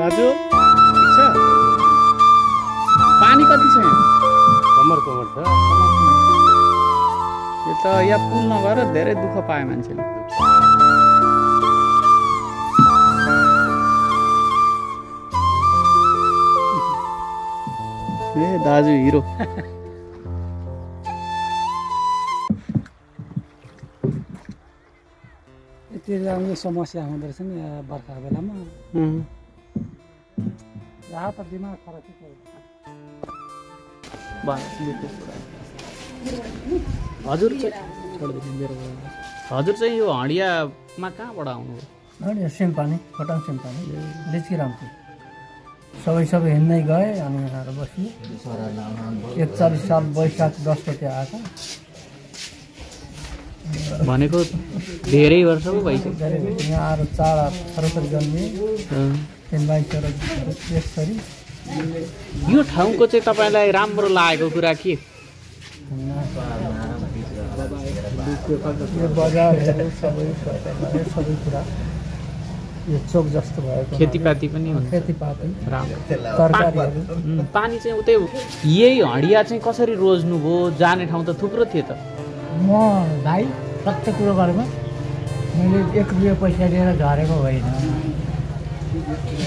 दाजु ठिक छ? पानी कति छ यहाँ? कमर छ। यो त यहाँ पुल नभएर धेरै दुःख पाए मान्छेले। ए दाजु हिरो। यति राम्रो समस्या हुँदो रहेछ नि बर्खा बेलामा। यहाँ त दिमाग खराब हजुर हजुर चाहिँ यो हडियामा कहाँबाट आउनुभयो? हडिया सिमपानी, खोटाङ सिमपानी, लिचिरामपुर सबै हिँड्दै गए अनि आएर बसी 41 साल वैशाख 10 गते आएको। भनेको धेरै वर्ष पो भइसक्यो। यहाँ आएर चाडा छोराछोरी जन्मिए, 3 भाइ छोरा एक छोरी। यो ठाउँको चाहिँ तपाईँलाई राम्रो लागेको कुरा के? यो बजारहरू सबै कुरा यो चोक जस्तो भएको खेतीपाती पनि हुन्छ खेतीपाती राम्रो तरकारीहरू पानी चाहिँ उतै यही हडिया चाहिँ कसरी रोज्नु भयो जाने ठाउँ त थुप्रो थियो त म भाइ सत्य कुरो गरेको मैले 1 रुपियाँ पैसा दिएर झरेको होइन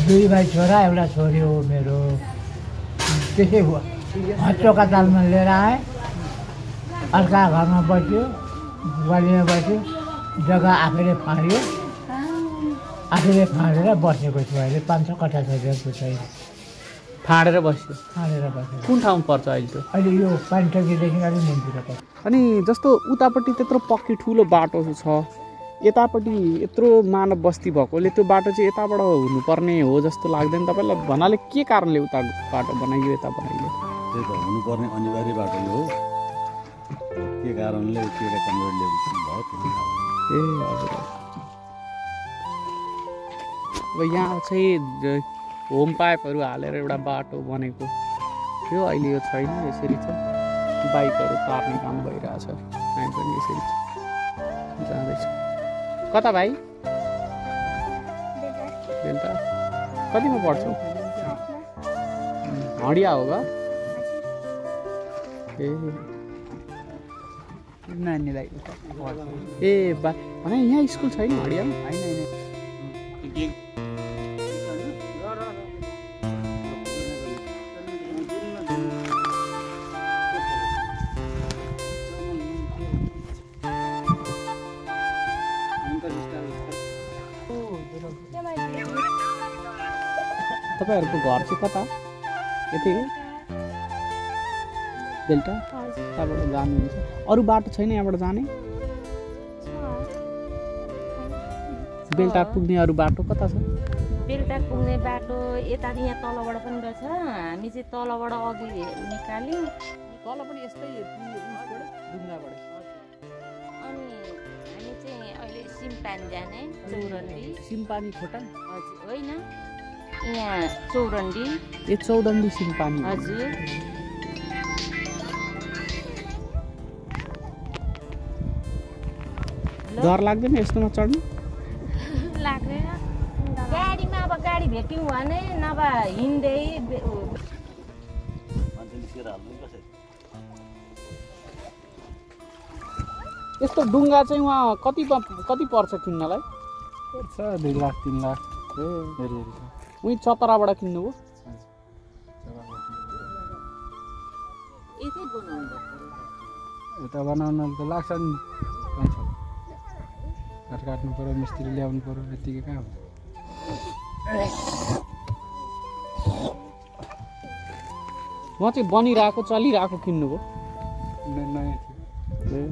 2 भाइ छोरा एउटा छोरी हो मेरो त्यसै भयो चोका तालमा लिएर आएँ अर्का घरमा बस्यो ग्वालीमा बस्यो जग्गा आफैले फाँड्यो आफैले फाँडेर बसेको छु अहिले 500 कट्ठा छ छैन फाँडेर बस्यो फाँडेर बस्यो कुन ठाउँ पर्छ अहिले त्यो अहिले यो पानी टकीदेखि अलिक निम्तिर पर्छ अनि जस्तो उतापट्टि त्यत्रो पक्की ठुलो बाटो छ यतापट्टि यत्रो मानव बस्ती भएकोले त्यो बाटो चाहिँ यताबाट हुनुपर्ने हो जस्तो लाग्दैन तपाईँलाई भन्नाले के कारणले उता बाटो बनाइयो यता बनाइयो त्यही त हुनुपर्ने अनिवार्य बाटो हो के कारणले के कमजोरीले भयो ए हजुर अब यहाँ चाहिँ होम पाइपहरू हालेर एउटा बाटो बनेको थियो अहिले यो छैन यसरी चाहिँ बाइकहरू तार्ने काम भइरहेछ हामी पनि यसरी जाँदैछ कता भाइ बेलुका कतिमा पढ्छौ हडिया हो गा ए नानीलाई ए बा भने यहाँ स्कुल छैन हडियामा होइन तपाईँहरूको घर चाहिँ कता यतै हो बेलुका त्यहाँबाट जानुहुन्छ अरू बाटो छैन यहाँबाट जाने बेलुका पुग्ने अरू बाटो कता छ बेलुका पुग्ने बाटो यता यहाँ तलबाट पनि रहेछ हामी चाहिँ तलबाट अघि निकाल्यौँ तल पनि यस्तै ढुङ्गाबाट अनि हामी चाहिँ अहिले सिमपानी जाने चौरन्डी सिमपानी खोटाङ हजुर होइन यहाँ चौरन्डी ए चौरन्डी सिमपानी हजुर डर लाग्दैन यस्तोमा चढ्नु लाग्दैन गाडीमा अब गाडी भेट्यौँ भने नभए हिँड्दै यस्तो डुङ्गा चाहिँ उहाँ कति पर्छ किन्नलाई पर्छ 2 लाख 3 लाख उहीँ चतराबाट किन्नुभयो यतै बनाउँदा यता बनाउन त लाग्छ नि काठ काट्नु पऱ्यो मिस्त्री ल्याउनु पऱ्यो यतिकै कहाँ हुन्छ उहाँ चाहिँ बनिरहेको चलिरहेको किन्नुभयो नयाँ थियो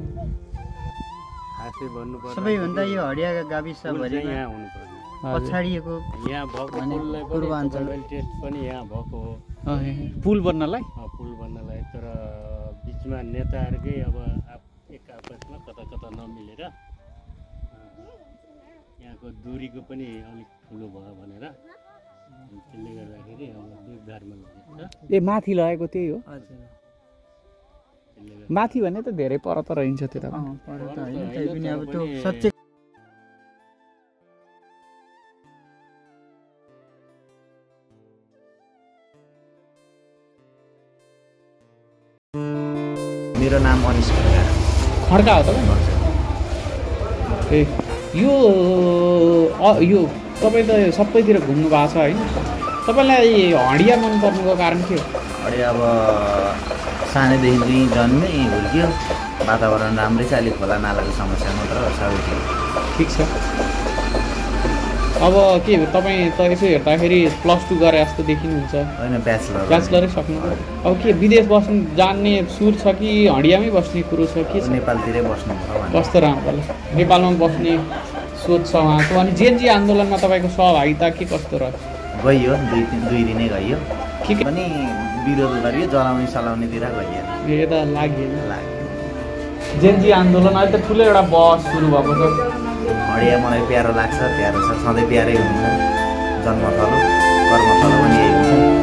खासै भन्नुपर्दा सबैभन्दा यो हडियाका गाविसभरिमा यहाँ हुनुपर्ने पछाडिएको यहाँ भएको भने पुललाई पनि पूर्वाञ्चल टेस्ट पनि यहाँ भएको हो पुल बन्नलाई पुल बन्नलाई तर बिचमा नेताहरूकै अब एक आपसमा कता कता नमिलेर यहाँको दूरीको पनि अलिक ठुलो भयो भनेर त्यसले गर्दाखेरि अब दुईधारमा लगेको ए माथि लगेको त्यही हो हजुर माथि भने त धेरै पर त रहन्छ त्यो त पर त होइन तै पनि अब त्यो सच्चै मेरो नाम अनिस खड्का हो तपाईँ ए यो तपाईँ त सबैतिर घुम्नु भएको छ होइन तपाईँलाई हडिया मन पर्नुको कारण के हो अरे अब सानैदेखि जन्मे हुर्कियो वातावरण राम्रै छ अलिक खोला नालाको समस्या मात्र सबै ठिक छ अब के तपाईँ त यसो हेर्दाखेरि +2 गरे जस्तो देखिनुहुन्छ होइन ब्याचलरै सक्नु अब के विदेश बस्नु जान्ने सुर छ कि हडियामै बस्ने कुरो छ के छ नेपालतिरै बस्नु पर्छ कस्तो राम्रो होला नेपालमा बस्ने सोच छ उहाँको अनि जेएनजी आन्दोलनमा तपाईँको सहभागिता के कस्तो रह्यो गइयो दुई दिनै गइयो के पनि विरोध गरियो जलाउने सलाउनेतिर गइयो यो त लाग्यो जेएनजी आन्दोलन अहिले त ठुलो एउटा बहस सुरु भएको छ हडिया मलाई प्यारो लाग्छ प्यारो छ सधैँ प्यारै हुन्छ जन्मथलो कर्मथलो पनि यही हुन्छ